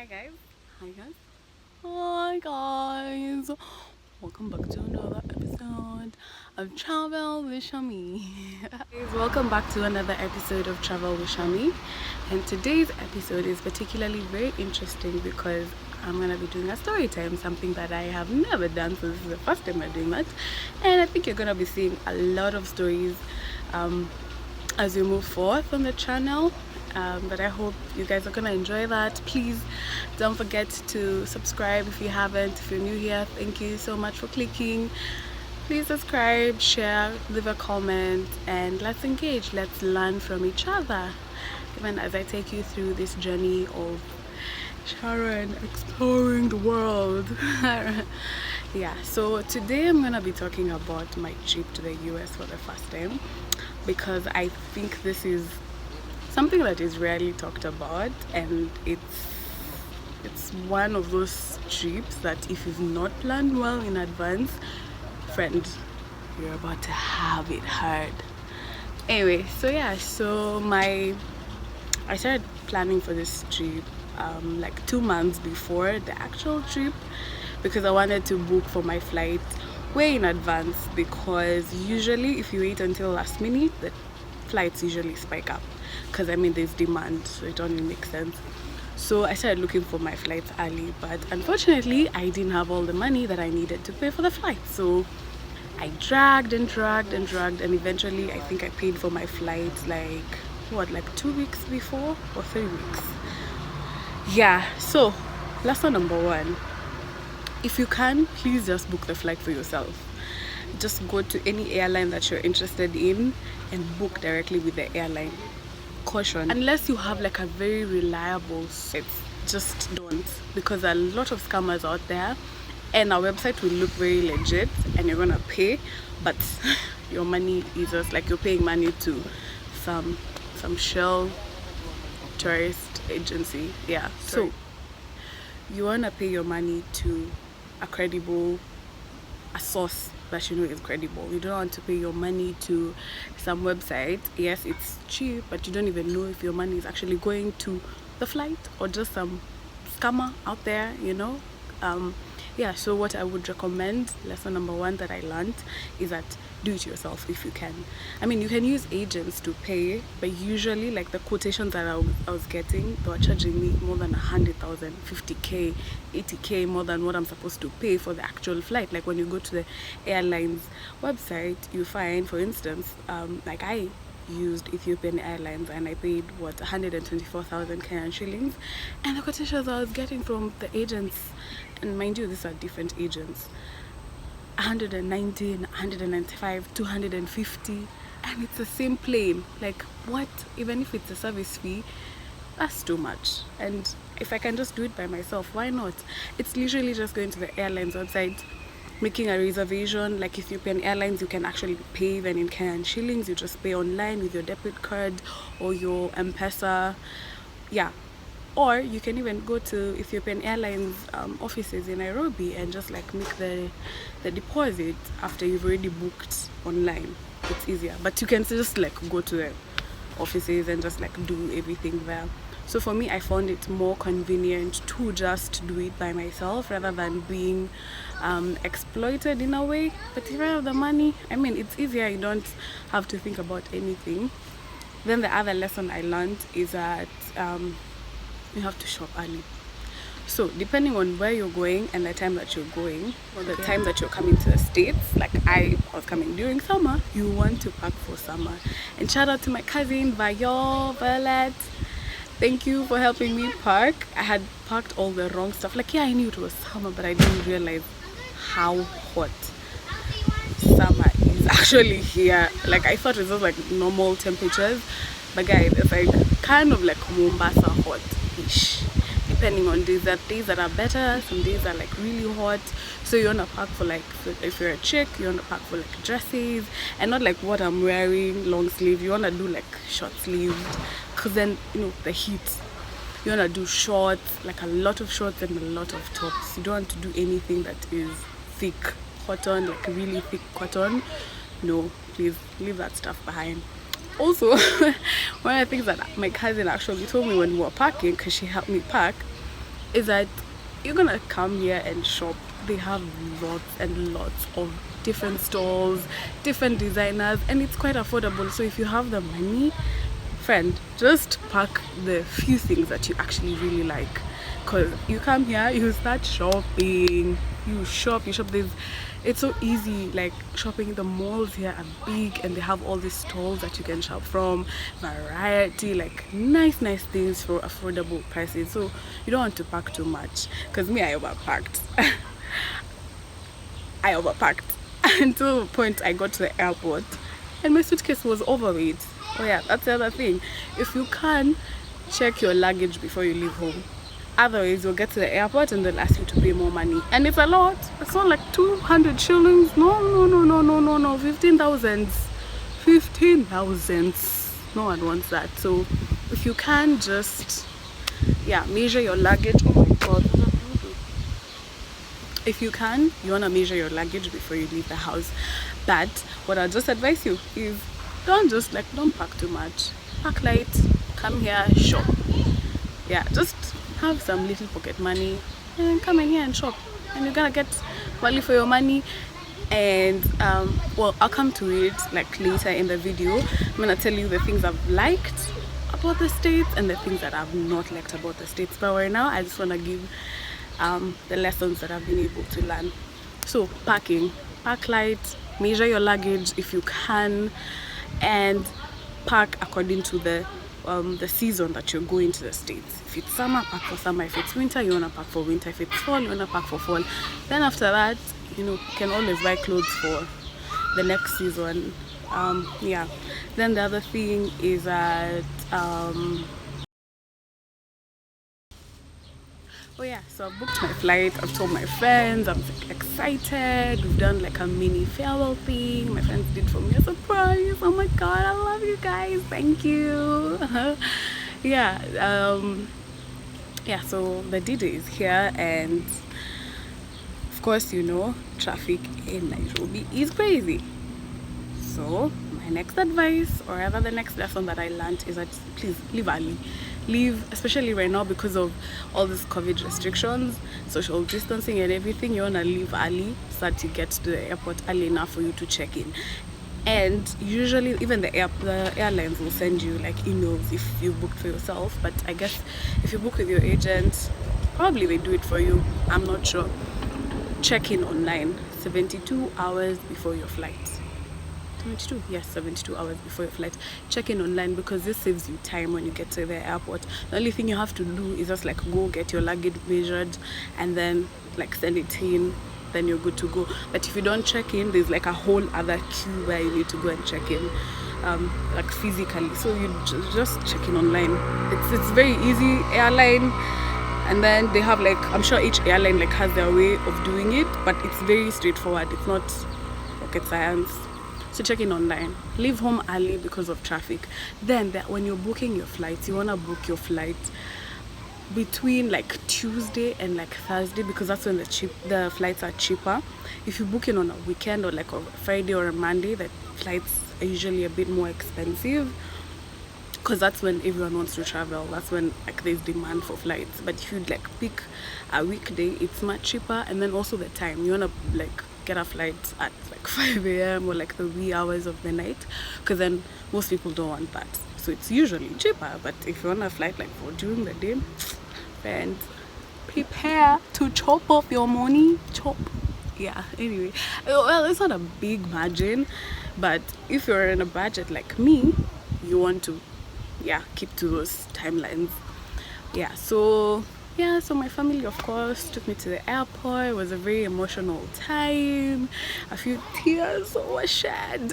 Hi guys. Hi guys. Hi guys. Welcome back to another episode of Travel with Shami. Guys, welcome back to another episode of Travel with Shami. And today's episode is particularly very interesting because I'm gonna be doing a story time, something that I have never done, so this is the first time I'm doing that. And I think you're gonna be seeing a lot of stories as we move forth on the channel. But I hope you guys are gonna enjoy that. Please don't forget to subscribe if you haven't. If you're new here, thank you so much for clicking. Please subscribe, share, leave a comment, and let's engage. Let's learn from each other, even as I take you through this journey of Sharon exploring the world. Yeah, so today I'm gonna be talking about my trip to the US for the first time, because I think this is something that is rarely talked about, and it's one of those trips that if you've not planned well in advance, friend, you're about to have it hard. Anyway, so I started planning for this trip like 2 months before the actual trip, because I wanted to book for my flight way in advance, because usually if you wait until last minute, the flights usually spike up, because there's demand, so it only makes sense. So I started looking for my flights early, but unfortunately I didn't have all the money that I needed to pay for the flight. So I dragged and eventually I think I paid for my flight like 2 weeks before or 3 weeks. Yeah, so lesson number one: if you can, please just book the flight for yourself. Just go to any airline that you're interested in and book directly with the airline. Caution, unless you have like a very reliable site, just don't, because a lot of scammers out there, and our website will look very legit and you're gonna pay, but your money is just like you're paying money to some shell tourist agency. Yeah, so you wanna pay your money to a source that you know is credible. You don't want to pay your money to some website. Yes, it's cheap, but you don't even know if your money is actually going to the flight or just some scammer out there, yeah, so what I would recommend, lesson number one that I learned, is that do it yourself if you can. You can use agents to pay, but usually like the quotations that I was getting, they were charging me more than 100,000, 50k, 80k more than what I'm supposed to pay for the actual flight. Like when you go to the airline's website, you find, for instance, like I used Ethiopian Airlines and I paid 124,000 Kenyan shillings, and the quotations I was getting from the agents, and mind you, these are different agents, 119, 195, 250, and it's the same plane. Like, what? Even if it's a service fee, that's too much. And if I can just do it by myself, why not? It's literally just going to the airline's website, making a reservation. Like Ethiopian Airlines, you can actually pay even in Kenyan shillings. You just pay online with your debit card or your M-Pesa. Yeah. Or you can even go to Ethiopian Airlines offices in Nairobi and just like make the deposit after you've already booked online. It's easier, but you can just like go to the offices and just like do everything there. So for me, I found it more convenient to just do it by myself rather than being exploited in a way. But if I have the money, it's easier. You don't have to think about anything. Then the other lesson I learned is that you have to shop early. So depending on where you're going and the time that you're going, or the time that you're coming to the States, like I was coming during summer, you want to pack for summer. And shout out to my cousin Violet. Thank you for helping me pack. I had packed all the wrong stuff. Like, yeah, I knew it was summer, but I didn't realize how hot summer is actually here. Like, I thought it was like normal temperatures, but guys, it's like kind of like Mombasa hot-ish. Depending on days, that days that are better, some days are like really hot. So you want to pack for like, if you're a chick, you want to pack for like dresses, and not like what I'm wearing, long sleeve. You want to do like short sleeved, because then the heat. You want to do shorts, like a lot of shorts and a lot of tops. You don't want to do anything that is thick cotton, like really thick cotton. No, please leave that stuff behind. Also, one of the things that my cousin actually told me when we were packing, because she helped me pack, is that you're gonna come here and shop. They have lots and lots of different stalls, different designers, and it's quite affordable. So if you have the money, friend, just pack the few things that you actually really like, because you come here, you start shopping, you shop. There's, it's so easy. Like shopping, the malls here are big and they have all these stalls that you can shop from, variety, like nice things for affordable prices. So you don't want to pack too much, because me, I overpacked. I overpacked until the point I got to the airport and my suitcase was overweight. Oh yeah, that's the other thing. If you can, check your luggage before you leave home. Otherwise, you'll get to the airport and they'll ask you to pay more money. And it's a lot. It's not like 200 shillings. No. 15,000. 15,000. No one wants that. So if you can, just, yeah, measure your luggage. Oh my God. If you can, you want to measure your luggage before you leave the house. But what I'll just advise you is don't pack too much. Pack light, come here, shop. Yeah, just have some little pocket money and come in here and shop, and you're gonna get value for your money. And well, I'll come to it like later in the video. I'm gonna tell you the things I've liked about the States and the things that I've not liked about the States. But right now I just want to give the lessons that I've been able to learn. So packing, pack light, measure your luggage if you can, and pack according to the season that you're going to the States. If it's summer, pack for summer. If it's winter, you want to pack for winter. If it's fall, you want to pack for fall. Then after that, you can always buy clothes for the next season. Yeah, then the other thing is that oh yeah, so I booked my flight. I've told my friends. I'm excited. We've done like a mini farewell thing. My friends did for me a surprise. Oh my God, I love you guys. Thank you. Yeah, yeah, so the D-Day is here, and of course, traffic in Nairobi is crazy. So my next advice, or rather the next lesson that I learned, is that please leave early. Leave, especially right now because of all these COVID restrictions, social distancing and everything. You want to leave early so that you get to the airport early enough for you to check in. And usually even the airlines will send you like emails if you booked for yourself, but I guess if you book with your agent, probably they do it for you. I'm not sure. Check in online 72 hours before your flight. 72, yes, 72 hours before your flight. Check in online, because this saves you time when you get to the airport. The only thing you have to do is just like go get your luggage measured and then like send it in, then you're good to go. But if you don't check in, there's like a whole other queue where you need to go and check in like physically. So you just check in online. It's very easy. Airline, and then they have like, I'm sure each airline like has their way of doing it, but it's very straightforward. It's not rocket science. So check in online. Leave home early because of traffic. Then when you're booking your flights, you want to book your flight between like Tuesday and like Thursday, because that's when the flights are cheaper. If you book in on a weekend or like a Friday or a Monday, the flights are usually a bit more expensive, because that's when everyone wants to travel. That's when like there's demand for flights. But if you like pick a weekday, it's much cheaper. And then also the time, you want to like get a flight at like 5 a.m. or like the wee hours of the night, because then most people don't want that. So it's usually cheaper. But if you want a flight like for during the day, and prepare to chop off your money. Yeah, anyway, well, it's not a big margin, but if you're in a budget like me, you want to keep to those timelines. So my family of course took me to the airport. It was a very emotional time. A few tears were shed.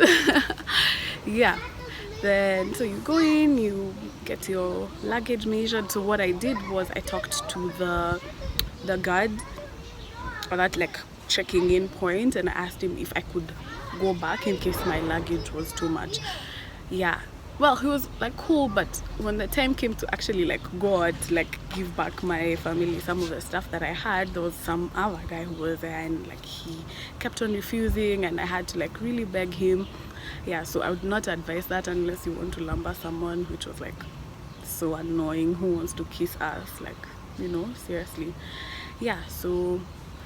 Then so you go in, you get your luggage measured. So what I did was I talked to the guard at that like checking in point, and I asked him if I could go back in case my luggage was too much. Well, he was like cool, but when the time came to actually like go out, like give back my family some of the stuff that I had, there was some other guy who was there, and like he kept on refusing, and I had to like really beg him. So I would not advise that unless you want to lumber someone, which was like so annoying, who wants to kiss us. Like, you know, seriously. Yeah, so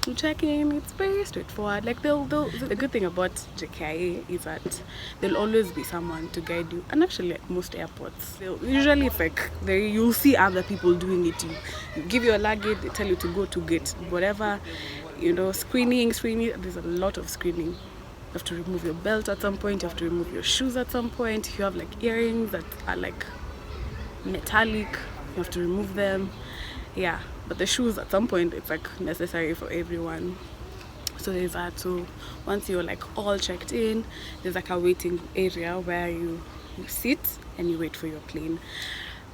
you check in, it's very straightforward. Like the good thing about JKIA is that there'll always be someone to guide you. And actually at most airports, usually it's like you'll see other people doing it. You give your luggage, they tell you to go to gate whatever, you know, screening, there's a lot of screening. You have to remove your belt at some point, you have to remove your shoes at some point. If you have like earrings that are like metallic, you have to remove them. Yeah, but the shoes at some point it's like necessary for everyone. So there's that. So once you're like all checked in, there's like a waiting area where you sit and you wait for your plane.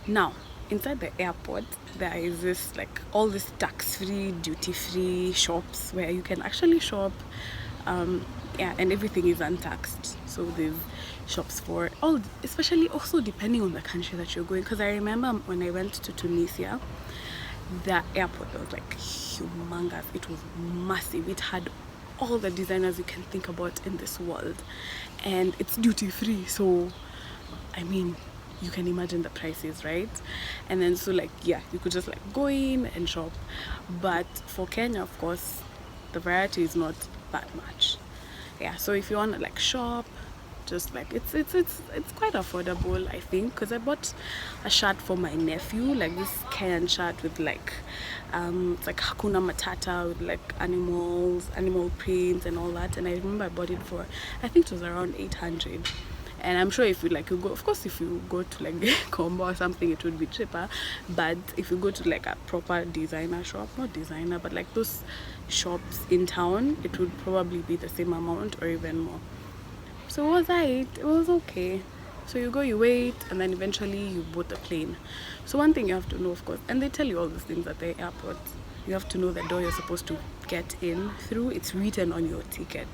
Now inside the airport there is this like all these tax-free, duty-free shops where you can actually shop. Yeah, and everything is untaxed. So there's shops for all, especially also depending on the country that you're going. Because I remember when I went to Tunisia, the airport was like humongous. It was massive. It had all the designers you can think about in this world, and it's duty free. So I mean, you can imagine the prices, right? And then so like, yeah, you could just like go in and shop. But for Kenya, of course, the variety is not that much. Yeah, so if you want to like shop, just like it's quite affordable, I think, because I bought a shirt for my nephew, like this Kenyan shirt with like it's like Hakuna Matata with like animal prints and all that. And I remember I bought it for, I think it was around 800. And I'm sure if you like, you go, of course if you go to like Combo or something, it would be cheaper. But if you go to like a proper designer shop, not designer but like those shops in town, it would probably be the same amount or even more. So it was okay. So you go, you wait, and then eventually you board the plane. So one thing you have to know, of course, and they tell you all these things at the airport, you have to know the door you're supposed to get in through. It's written on your ticket.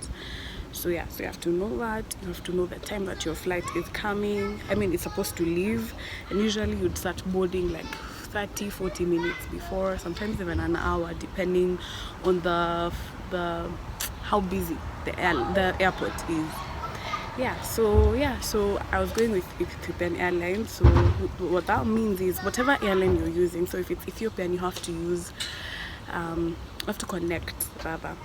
So yeah, so you have to know that. You have to know the time that your flight is coming. I mean, it's supposed to leave, and usually you'd start boarding like 30-40 minutes before, sometimes even an hour, depending on the how busy the airport is. Yeah, so I was going with Ethiopian Airlines. So what that means is whatever airline you're using, so if it's Ethiopian, you have to use have to connect rather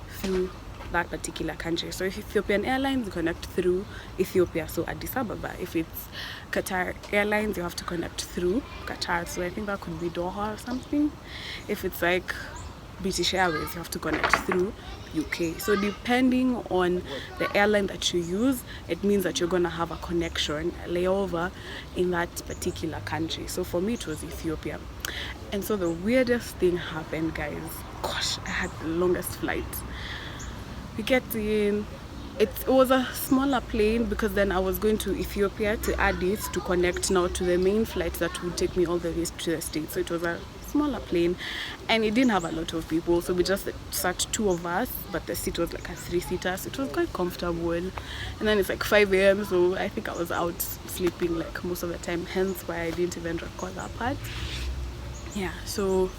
through that particular country. So if Ethiopian Airlines, you connect through Ethiopia, so Addis Ababa. If it's Qatar Airlines, you have to connect through Qatar, so I think that could be Doha or something. If it's like British Airways, you have to connect through UK. So depending on the airline that you use, it means that you're gonna have a connection, a layover in that particular country. So for me it was Ethiopia. And so the weirdest thing happened, guys. Gosh, I had the longest flight. We get in, it was a smaller plane because then I was going to Ethiopia, to Addis, to connect now to the main flight that would take me all the way to the States. So it was a smaller plane and it didn't have a lot of people, so we just sat two of us, but the seat was like a 3-seater, so it was quite comfortable. And then it's like 5 a.m, so I think I was out sleeping like most of the time, hence why I didn't even record that part. Yeah, so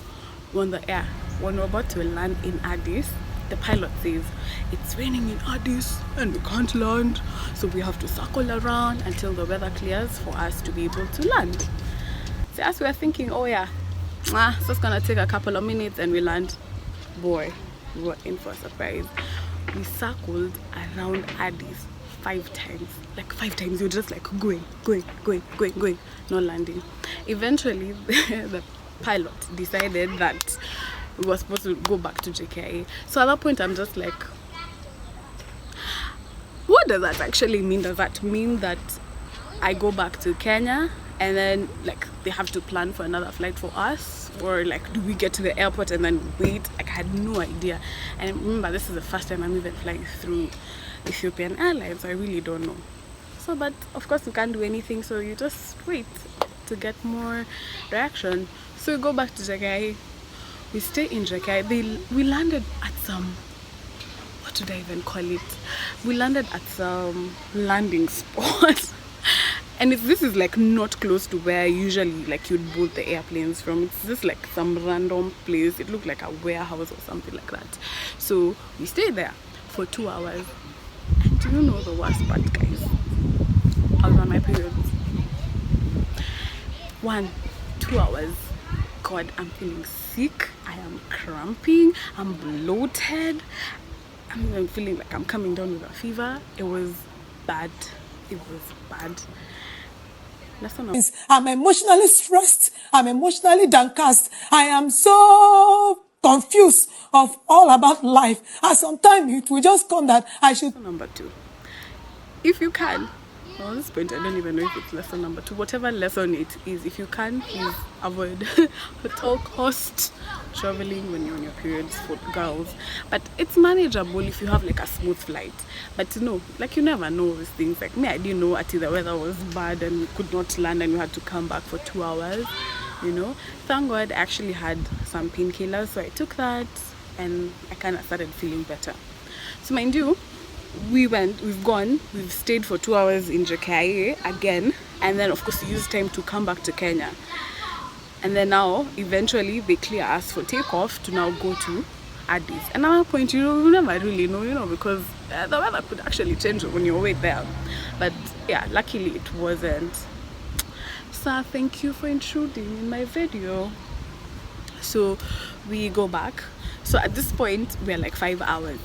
when we're about to land in Addis, the pilot says it's raining in Addis and we can't land, so we have to circle around until the weather clears for us to be able to land. So as we were thinking, oh yeah, so it's gonna take a couple of minutes and we land, boy, we were in for a surprise. We circled around Addis 5 times, like 5 times. You're just like going, not landing. Eventually the pilot decided that we were supposed to go back to JKIA. So at that point I'm just like, what does that actually mean? Does that mean that I go back to Kenya and then like they have to plan for another flight for us, or like do we get to the airport and then wait? Like, I had no idea. And remember, this is the first time I'm even flying through Ethiopian Airlines, so I really don't know. So but of course you can't do anything, so you just wait to get more direction. So we go back to JKIA, we stay in JKIA. We landed at some, what should I even call it? We landed at some landing spot. And this is like not close to where usually like you'd board the airplanes from. It's just like some random place. It looked like a warehouse or something like that. So we stayed there for 2 hours. And do you know the worst part, guys? I was on my periods. 2 hours. god, I'm feeling sick, I am cramping, I'm bloated, I'm feeling like I'm coming down with a fever. It was bad. It was bad. I'm emotionally stressed. I'm emotionally downcast. I am so confused of all about life. And sometimes it will just come that I should. Number 2. If you can, well, at this point I don't even know if it's lesson number 2. Whatever lesson it is, if you can, please avoid at all cost traveling when you're on your periods for girls. But it's manageable if you have like a smooth flight. But no, like you never know these things. Like me, I didn't know until the weather was bad and we could not land and we had to come back for 2 hours. You know, thank God I actually had some painkillers, so I took that and I kind of started feeling better. So mind you, we've stayed for 2 hours in JKIA again, and then of course we used time to come back to Kenya, and then now eventually they clear us for takeoff to now go to Addis. And at that point, you never really know, because the weather could actually change on your way there. But yeah, luckily it wasn't. So thank you for intruding in my video. So we go back. So at this point we're like 5 hours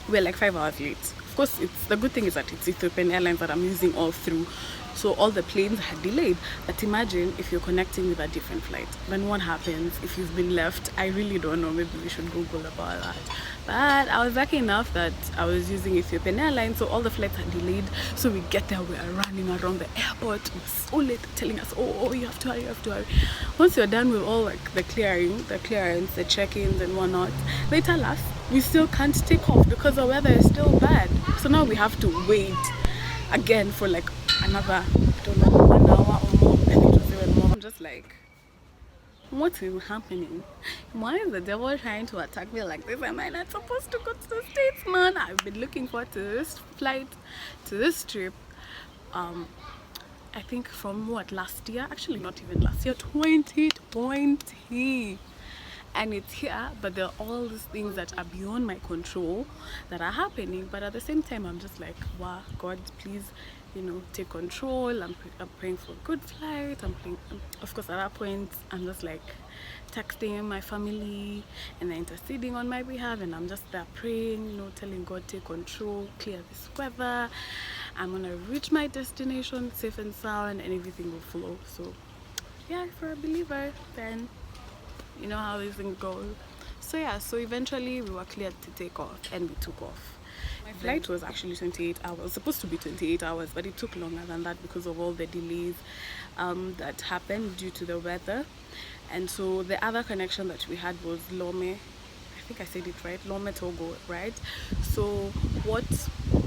late. Of course, it's the good thing is that it's Ethiopian Airlines that I'm using all through, so all the planes had delayed. But imagine if you're connecting with a different flight, then what happens if you've been left? I really don't know. Maybe we should Google about that. But I was lucky enough that I was using Ethiopian Airlines, so all the flights are delayed. So we get there, we are running around the airport, we're so late, telling us, oh, you have to hurry. Once you're done with all like the clearance, the check-ins and whatnot, they tell us we still can't take off because the weather is still bad. So now we have to wait again for like another, I don't know, 1 hour or more. I think it was even more. I'm just like, what is happening? Why is the devil trying to attack me like this? Am I not supposed to go to the States, man? I've been looking forward to this flight, to this trip. I think from last year? Actually, not even last year, 2020. And it's here, but there are all these things that are beyond my control that are happening. But at the same time, I'm just like, wow, God, please, take control. I'm praying for a good flight. Of course, at that point, I'm just like texting my family and they're interceding on my behalf, and I'm just there praying, telling God, take control, clear this weather. I'm gonna reach my destination safe and sound, and everything will flow. So yeah, for a believer, then you know how these things go. So yeah, so eventually we were cleared to take off, and we took off. My flight was actually 28 hours, supposed to be 28 hours, but it took longer than that because of all the delays that happened due to the weather. And so the other connection that we had was Lome. I think I said it right, Lome, Togo, right? So what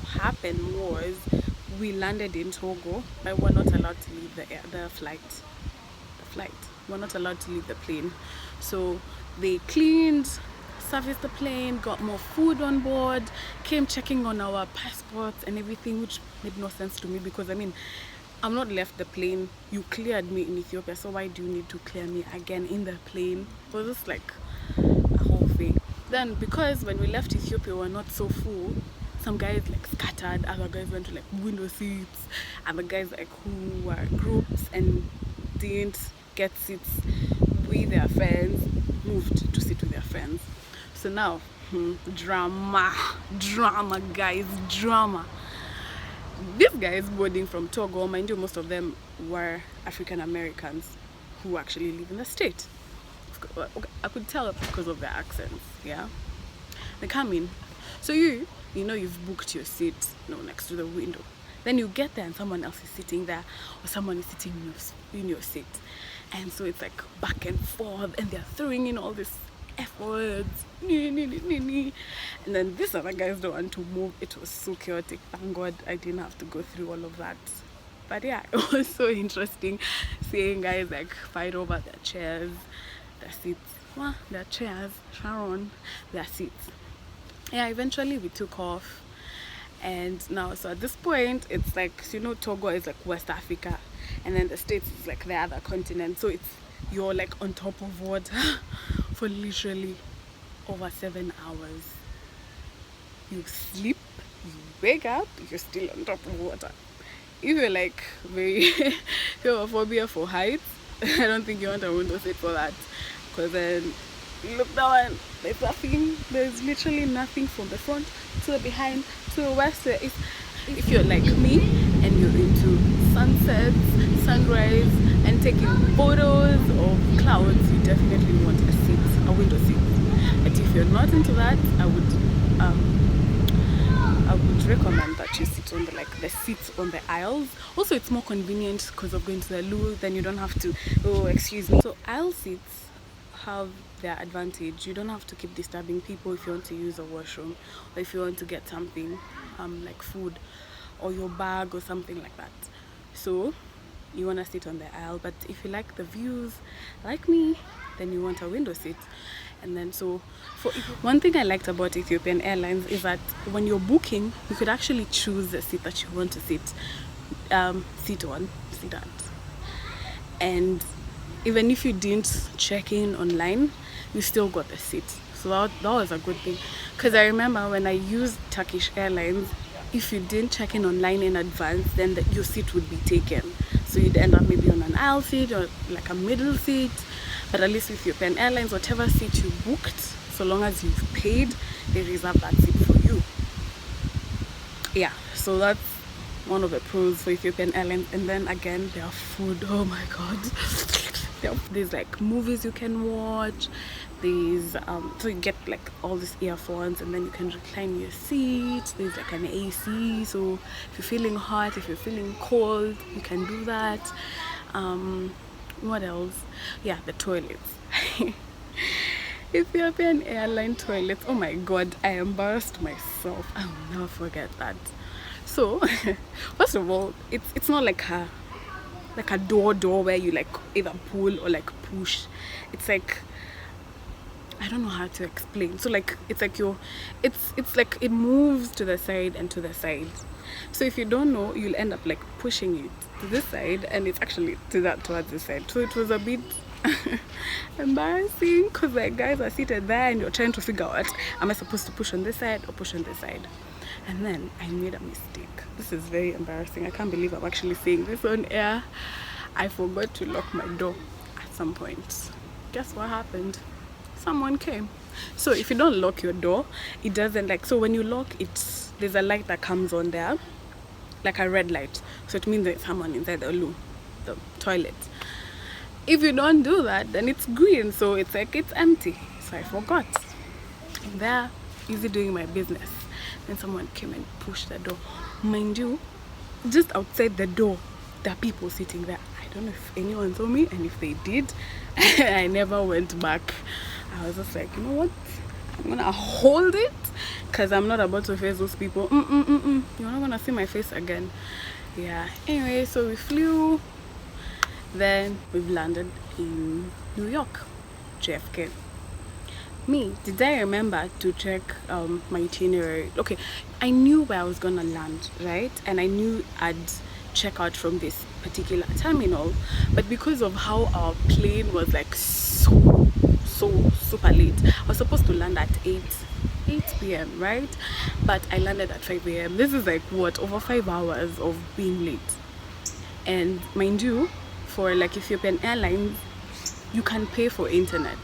happened was we landed in Togo, but we're not allowed to leave the flight. We're not allowed to leave the plane. So they cleaned, serviced the plane, got more food on board, came checking on our passports and everything, which made no sense to me because I'm not left the plane. You cleared me in Ethiopia, so why do you need to clear me again in the plane? It was just like a whole thing. Then because when we left Ethiopia we were not so full, some guys like scattered, other guys went to like window seats, and the guys like who were groups and didn't get seats with their friends moved to sit with their friends. So now drama guys, drama. These guys boarding from Togo, mind you, most of them were African Americans who actually live in the state. I could tell because of their accents. Yeah, they come in, so you've booked your seat next to the window. Then you get there and someone else is sitting there, or someone is sitting in your seat. And so it's like back and forth, and they're throwing in all these F words. And then these other guys don't want to move. It was so chaotic. Thank God I didn't have to go through all of that. But yeah, it was so interesting seeing guys like fight over their chairs, their seats. Their chairs, Sharon, their seats. Yeah, eventually we took off. And now, so at this point, it's like, Togo is like West Africa, and then the States is like the other continent. So you're like on top of water for literally over 7 hours. You sleep, you wake up, you're still on top of water. If you're like you have a phobia for heights, I don't think you want a window seat for that. because then you look down, there's nothing. There's literally nothing from the front to the behind to the west to the east. If you're like me and you're into sunsets, sunrise, and taking photos of clouds, you definitely want a window seat. But if you're not into that, I would recommend that you sit on the seats on the aisles. Also, it's more convenient because of going to the loo. Then you don't have to. Oh, excuse me. So aisle seats have their advantage. You don't have to keep disturbing people if you want to use a washroom or if you want to get something like food or your bag or something like that. So you want to sit on the aisle. But if you like the views like me, then you want a window seat. And then one thing I liked about Ethiopian Airlines is that when you're booking, you could actually choose the seat that you want to sit at. And even if you didn't check in online, you still got the seat. So that was a good thing. Because I remember when I used Turkish Airlines, if you didn't check in online in advance, then your seat would be taken. So you'd end up maybe on an aisle seat or like a middle seat. But at least with Ethiopian Airlines, whatever seat you booked, so long as you've paid, they reserve that seat for you. Yeah, so that's one of the pros for Ethiopian Airlines. And then again, their food, oh my god. There's like movies you can watch. There's so you get like all these earphones, and then you can recline your seat. There's like an AC, so if you're feeling hot, if you're feeling cold, you can do that. What else? Yeah, the toilets. Ethiopian airline toilets, oh my god, I embarrassed myself. I'll never forget that. So first of all, it's not like a door where you like either pull or like push. It's like, I don't know how to explain. So like it's like it moves to the side and to the side. So if you don't know, you'll end up like pushing it to this side, and it's actually towards this side. So it was a bit embarrassing because like guys are seated there and you're trying to figure out, am I supposed to push on this side or push on this side? And then I made a mistake. This is very embarrassing. I can't believe I'm actually saying this on air. I forgot to lock my door at some point. Guess what happened? Someone came. So if you don't lock your door, it doesn't like, so when you lock it, there's a light that comes on there, like a red light. So it means there's someone inside the loo, the toilet. If you don't do that, then it's green, so it's like it's empty. So I forgot. I'm there, easy doing my business. Then someone came and pushed the door. Mind you, just outside the door, there are people sitting there. I don't know if anyone saw me, and if they did, I never went back. I was just like, you know what? I'm gonna hold it, because I'm not about to face those people. You're not gonna see my face again. Yeah. Anyway, so we flew. Then we've landed in New York, JFK. Did I remember to check my itinerary? Okay, I knew where I was gonna land, right? And I knew I'd check out from this particular terminal, but because of how our plane was like so super late, I was supposed to land at 8 p.m, right? But I landed at 5 a.m. This is like what, over 5 hours of being late. And mind you, for like Ethiopian Airlines, you can pay for internet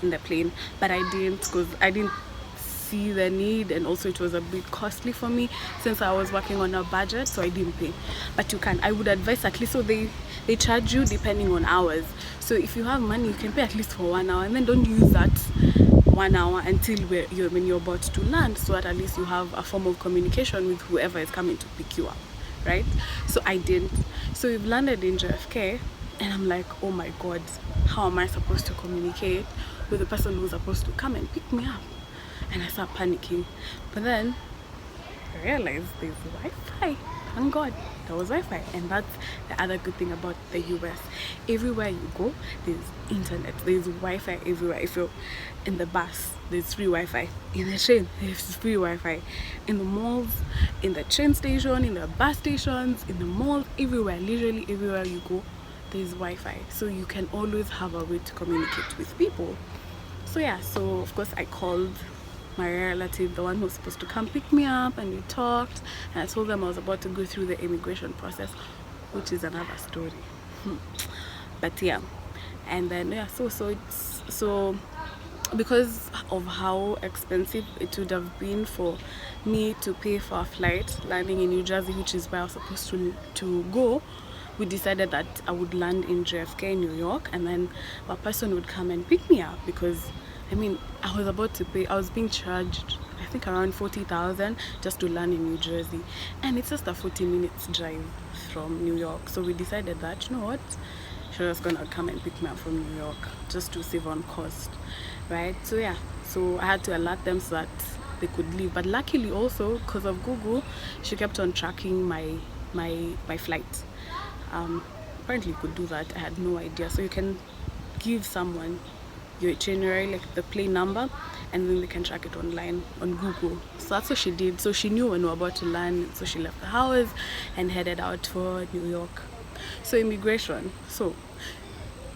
in the plane, but I didn't, because I didn't see the need, and also it was a bit costly for me since I was working on a budget, so I didn't pay. But you can, I would advise at least, so they charge you depending on hours. So if you have money, you can pay at least for 1 hour, and then don't use that 1 hour until when you're about to land, so that at least you have a form of communication with whoever is coming to pick you up, right? So I didn't. So we've landed in JFK, and I'm like, oh my god, how am I supposed to communicate with the person who's supposed to come and pick me up? And I start panicking. But then I realized there's Wi-Fi. Thank God there was Wi-Fi. And that's the other good thing about the US. Everywhere you go, there's internet, there's Wi-Fi everywhere. If you're in the bus, there's free Wi-Fi. In the train, there's free Wi-Fi. In the malls, in the train station, in the bus stations, in the malls, everywhere, literally everywhere you go, there's Wi-Fi. So you can always have a way to communicate with people. So yeah, so of course I called my relative, the one who was supposed to come pick me up, and we talked, and I told them I was about to go through the immigration process, which is another story. But yeah, and then yeah, so So because of how expensive it would have been for me to pay for a flight landing in New Jersey, which is where I was supposed to go, we decided that I would land in JFK, New York, and then a person would come and pick me up, because I mean, I was being charged, I think, around 40,000 just to land in New Jersey, and it's just a 40 minutes drive from New York. So we decided that, you know what, she was gonna come and pick me up from New York just to save on cost, right? So yeah, so I had to alert them so that they could leave. But luckily also, because of Google, she kept on tracking my flight. Apparently you could do that, I had no idea. So you can give someone your itinerary, like the plane number, and then they can track it online on Google. So that's what she did. So she knew when we were about to land, so she left the house and headed out for New York. So immigration. So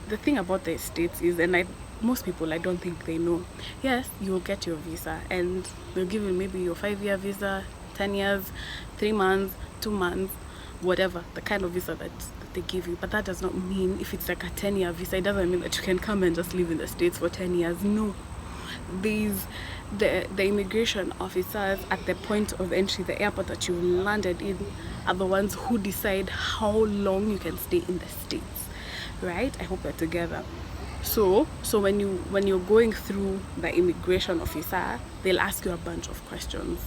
the thing about the States is, and most people, I don't think they know, yes, you'll get your visa and they'll give you maybe your 5-year visa, 10 years, 3 months, 2 months, whatever, the kind of visa that they give you. But that does not mean, if it's like a 10-year visa, it doesn't mean that you can come and just live in the States for 10 years. No. The immigration officers at the point of entry, the airport that you landed in, are the ones who decide how long you can stay in the States, right? I hope we're together. So when you're going through the immigration officer, they'll ask you a bunch of questions.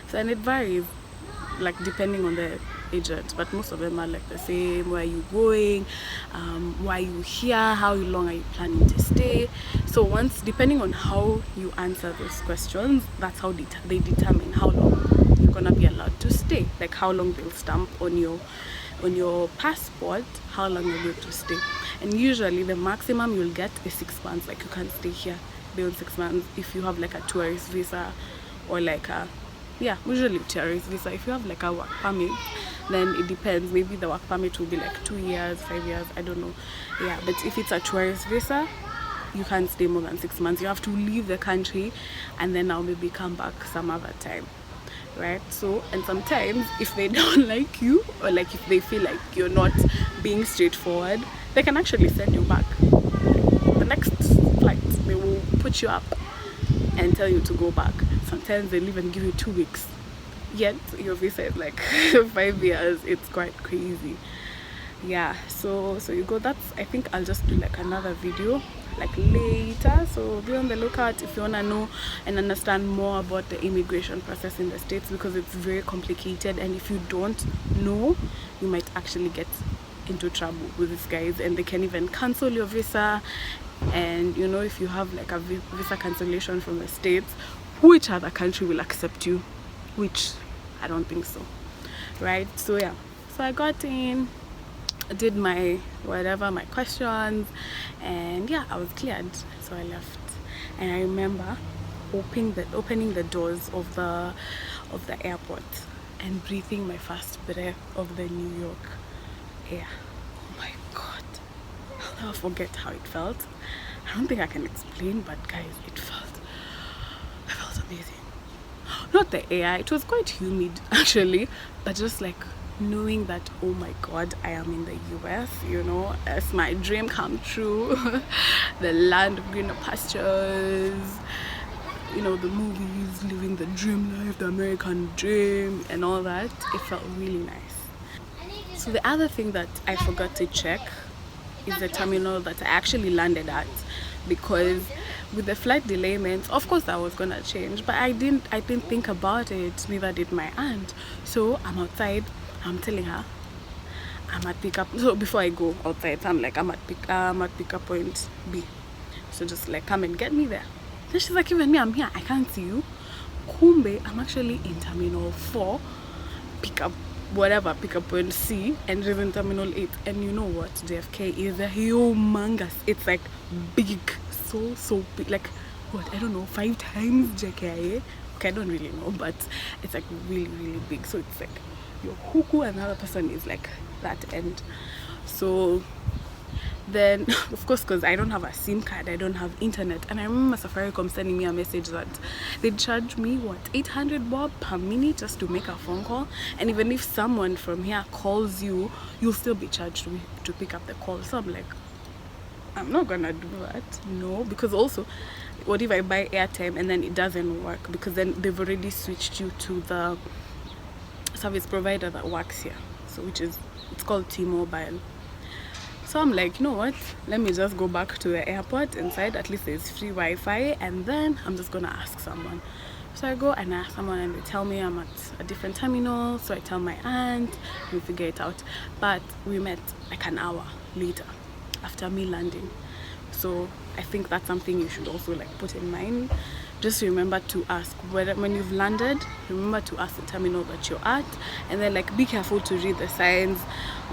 So, and it varies, like depending on the agent, but most of them are like the same. Where are you going? Why are you here? How long are you planning to stay? So once, depending on how you answer those questions, that's how they determine how long you're gonna be allowed to stay, like how long they'll stamp on your passport, how long you're going to stay. And usually the maximum you'll get is 6 months. Like you can't stay here beyond 6 months if you have like a tourist visa, or like a, yeah, usually tourist visa. If you have like a work permit, then it depends. Maybe the work permit will be like 2 years, 5 years, I don't know. Yeah, but if it's a tourist visa, you can't stay more than 6 months. You have to leave the country and then now maybe come back some other time, right? So, and sometimes if they don't like you, or like if they feel like you're not being straightforward, they can actually send you back. The next flight, they will put you up and tell you to go back. Sometimes they'll even give you 2 weeks, yet your visa is like 5 years. It's quite crazy. Yeah, so you go. That's, I think I'll just do like another video like later, so be on the lookout if you want to know and understand more about the immigration process in the States, because it's very complicated, and if you don't know, you might actually get into trouble with these guys, and they can even cancel your visa. And you know, if you have like a visa cancellation from the States, which other country will accept you? Which I don't think so, right? So yeah, so I got in, did my whatever, my questions, and yeah, I was cleared. So I left, and I remember opening the doors of the airport and breathing my first breath of the New York air. Oh my god, I'll never forget how it felt. I don't think I can explain, but guys, I felt amazing. Not the air, it was quite humid actually, but just like knowing that, oh my god, I am in the US, you know, it's my dream come true. The land of greener pastures, you know, the movies, living the dream life, the American dream and all that. It felt really nice. So the other thing that I forgot to check is the terminal that I actually landed at, because with the flight delayment, of course that was gonna change, but I didn't think about it, neither did my aunt. So I'm outside, I'm telling her I'm at pickup. So before I go outside, I'm like, I'm at pickup point B, so just like come and get me there. Then she's like, even me, I'm here, I can't see you. Kumbe, I'm actually in terminal 4, pickup point C, and she's in terminal 8. And you know what, JFK is a humongous, it's like big, so big, like what, I don't know, 5 times JKIA. Okay, I don't really know, but it's like really big. So it's like your huku and the other person is like that end. So then of course, because I don't have a SIM card, I don't have internet, and I remember Safaricom sending me a message that they'd charge me what, 800 bob per minute just to make a phone call, and even if someone from here calls you, you'll still be charged to pick up the call. So I'm like, I'm not gonna do that, no, because also what if I buy airtime and then it doesn't work, because then they've already switched you to the service provider that works here, so it's called T-Mobile. So I'm like, you know what, let me just go back to the airport inside, at least there's free Wi-Fi, and then I'm just gonna ask someone. So I go and ask someone and they tell me I'm at a different terminal, so I tell my aunt and we figure it out. But we met like an hour later after me landing. So I think that's something you should also like put in mind. Just remember to ask whether, when you've landed, remember to ask the terminal that you're at, and then like be careful to read the signs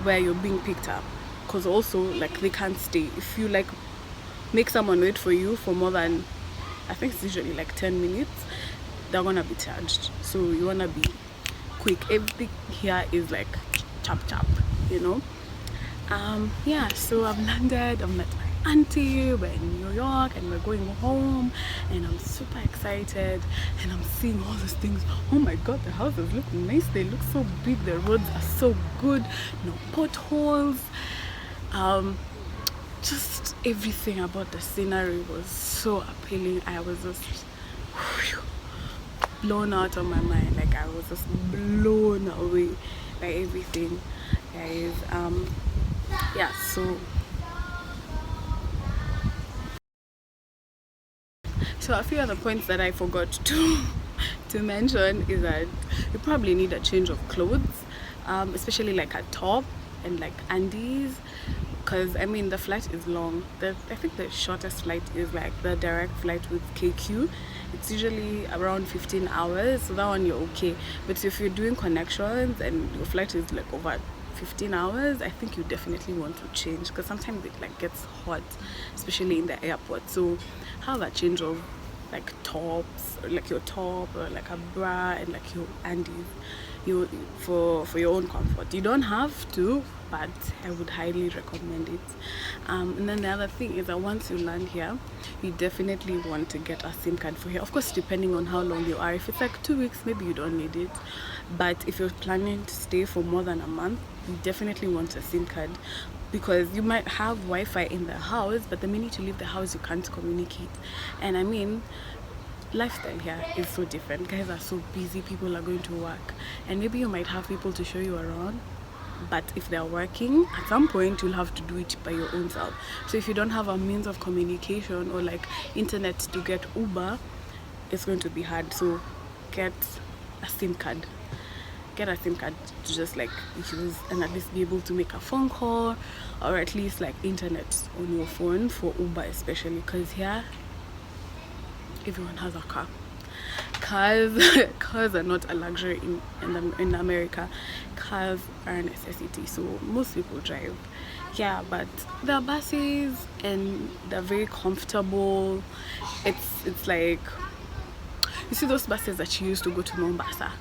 where you're being picked up, because also like they can't stay. If you like make someone wait for you for more than, I think it's usually like 10 minutes, they're gonna be charged. So you wanna be quick. Everything here is like chop chop, you know. Yeah, so I've landed, I've met my auntie, we're in New York and we're going home, and I'm super excited, and I'm seeing all these things. Oh my god, the houses look nice, they look so big, the roads are so good, no potholes. Just everything about the scenery was so appealing. I was just blown out of my mind. Like I was just blown away by everything, guys. Yeah, so a few other points that I forgot to mention is that you probably need a change of clothes, especially like a top and like undies, because I mean the flight is long. I think the shortest flight is like the direct flight with KQ. It's usually around 15 hours, so that one you're okay. But if you're doing connections and your flight is like over 15 hours, I think you definitely want to change, because sometimes it like gets hot, especially in the airport. So have a change of like tops, or like your top, or like a bra, and like your undies, for your own comfort. You don't have to, but I would highly recommend it. And then the other thing is that once you land here, you definitely want to get a SIM card for here. Of course, depending on how long you are. If it's like 2 weeks, maybe you don't need it, but if you're planning to stay for more than a month, you definitely want a SIM card, because you might have Wi-Fi in the house, but the minute you leave the house you can't communicate. And I mean, lifestyle here is so different. Guys are so busy, people are going to work, and maybe you might have people to show you around, but if they're working, at some point you'll have to do it by your own self. So if you don't have a means of communication or like internet to get Uber, it's going to be hard. So get a SIM card. Get a SIM card to just like use and at least be able to make a phone call, or at least like internet on your phone for Uber, especially because here everyone has a car. Cars are not a luxury in America. Cars are a necessity, so most people drive. Yeah, but there are buses and they're very comfortable. It's like, you see those buses that you used to go to Mombasa,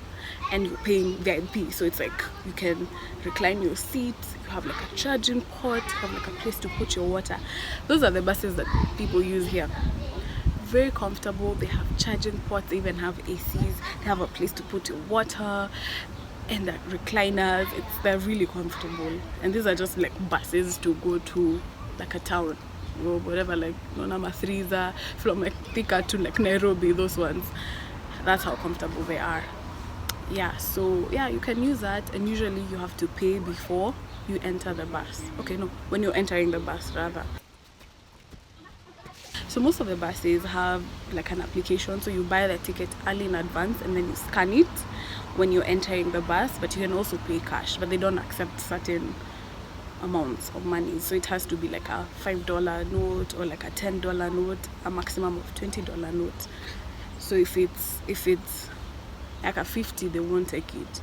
and you're paying VIP, so it's like you can recline your seat, you have like a charging port, you have like a place to put your water. Those are the buses that people use here. Very comfortable, they have charging ports, they even have ACs, they have a place to put your water, and the recliners. They're really comfortable. And these are just like buses to go to like a town or whatever, like Namathriza, from like Thika to like Nairobi, those ones. That's how comfortable they are. Yeah, so yeah, you can use that, and usually you have to pay before you enter the bus. Okay, no, when you're entering the bus rather. So most of the buses have like an application, so you buy the ticket early in advance and then you scan it when you're entering the bus, but you can also pay cash, but they don't accept certain amounts of money, so it has to be like a $5 note or like a $10 note, a maximum of $20 note. So if it's like a 50, they won't take it.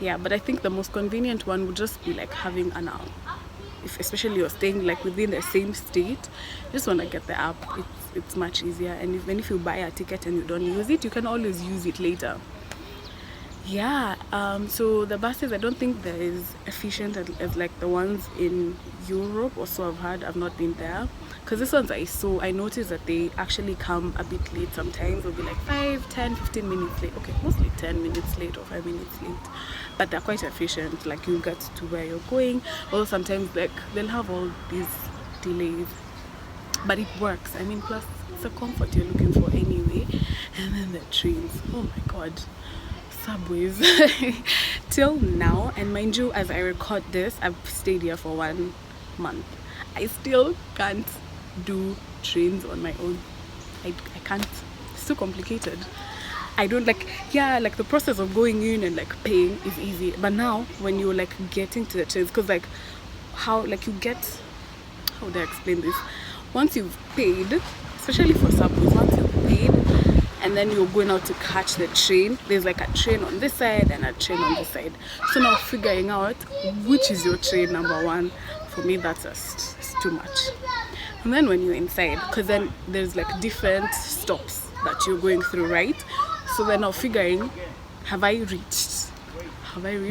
Yeah, but I think the most convenient one would just be like having an app. If especially you're staying like within the same state, you just want to get the app. It's much easier, and even if you buy a ticket and you don't use it, you can always use it later. Yeah, so the buses, I don't think they're as efficient as like the ones in Europe, or so I've heard. I've not been there, because this ones I noticed that they actually come a bit late sometimes. They'll be like 5, 10, 15 minutes late. Okay, mostly 10 minutes late or 5 minutes late, but they're quite efficient. Like you get to where you're going. Or sometimes like they'll have all these delays. but it works. I mean, plus it's a comfort you're looking for anyway. And then the trains, oh my god, subways. Till now, and mind you, as I record this, I've stayed here for 1 month. I still can't do trains on my own. I can't. It's too complicated. I don't like, yeah, like the process of going in and like paying is easy, but now when you're like getting to the trains, because like how like you get, how would I explain this, once you've paid, especially for subways, once you've paid and then you're going out to catch the train, there's like a train on this side and a train on this side. So now figuring out which is your train number one, for me that's just, it's too much. And then when you're inside, because then there's like different stops that you're going through, right? So then now figuring, have I reached?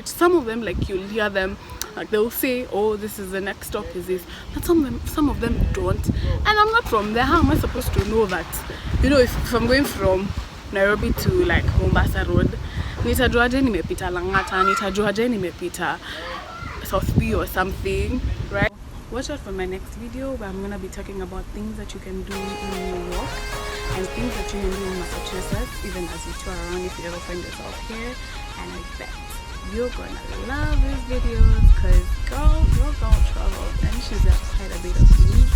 Some of them, like you'll hear them, like they'll say, oh, this is the next stop, is this, but some of them don't. And I'm not from there. How am I supposed to know that? You know, if I'm going from Nairobi to like Mombasa Road, nitajuaje nimepita Langata, nitajuaje nimepita South B or something, right? Watch out for my next video where I'm gonna be talking about things that you can do in New York and things that you can do in Massachusetts, even as you tour around if you ever find yourself here. And I bet you're gonna love these videos because your girl travels and she's got quite a bit of news.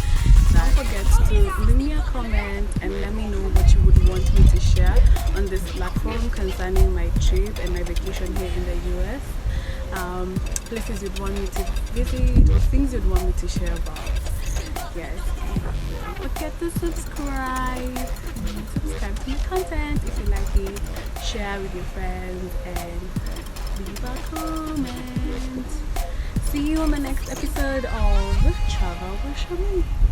Don't forget to leave me a comment and let me know what you would want me to share on this platform concerning my trip and my vacation here in the US. Places you'd want me to visit or things you'd want me to share about. Yes, don't forget to subscribe to my content if you like it, share with your friends and leave a comment. See you on the next episode of Travel with Shami.